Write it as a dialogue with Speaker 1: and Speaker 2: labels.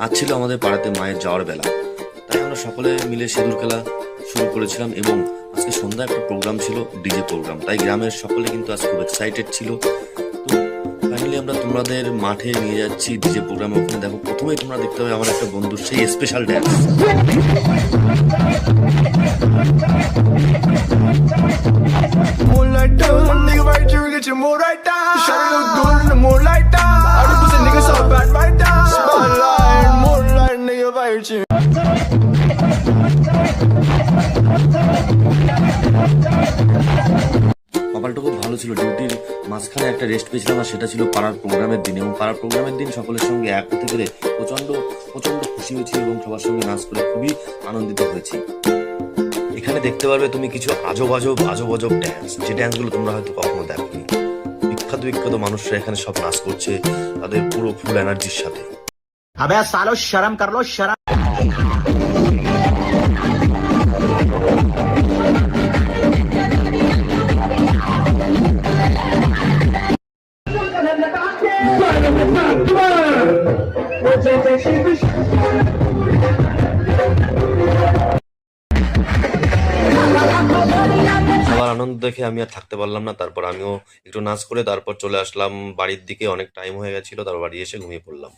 Speaker 1: আজ ছিল আমাদের পাড়াতে মায়ের যাওয়ার বেলা, তাই আমরা সকলে মিলে সিঁদুর খেলা শুরু করেছিলাম এবং আজকে সন্ধ্যা একটা প্রোগ্রাম ছিল, ডিজে প্রোগ্রাম। তাই গ্রামের সকলে কিন্তু আজ খুব এক্সাইটেড ছিল। তো ফাইনালি আমরা তোমাদের মাঠে নিয়ে যাচ্ছি ডিজে প্রোগ্রামে। ওখানে দেখো, প্রথমেই তোমরা দেখতে হবে আমার একটা বন্ধুর সেই special dance.
Speaker 2: Moonlight down, nigga right here, get your mood right down. Shawty look good in the moonlight down. All the pussy niggas so bad right down. Spotlight, moonlight, nigga right here.
Speaker 1: কপালটা খুব ভালো ছিল, ডিউটির মাঝখানে একটা rest পেয়েছিলাম, আর সেটা ছিল পাড়ার প্রোগ্রামের দিন। এবং পাড়ার প্রোগ্রামের দিন সকলের সঙ্গে এক হতে পেরে প্রচন্ড প্রচন্ড খুশি হয়েছি এবং সবার সঙ্গে নাচ করে খুবই আনন্দিত হয়েছি। এখানে দেখতে পারবে তুমি কিছু আজব আজব ড্যান্স, যে ড্যান্সগুলো তোমরা হয়তো কখনো দেখোনি। বিখ্যাত বিখ্যাত মানুষরা এখানে সব নাচ করছে তাদের পুরো ফুল এনার্জির সাথে।
Speaker 3: अबे सालो शर्म कर लो शर्म।
Speaker 1: সবার আনন্দ দেখে আমি আর থাকতে পারলাম না। তারপর আমিও একটু নাচ করে তারপর চলে আসলাম বাড়ির দিকে। অনেক টাইম হয়ে গেছিল, তারপর বাড়ি এসে ঘুমিয়ে পড়লাম।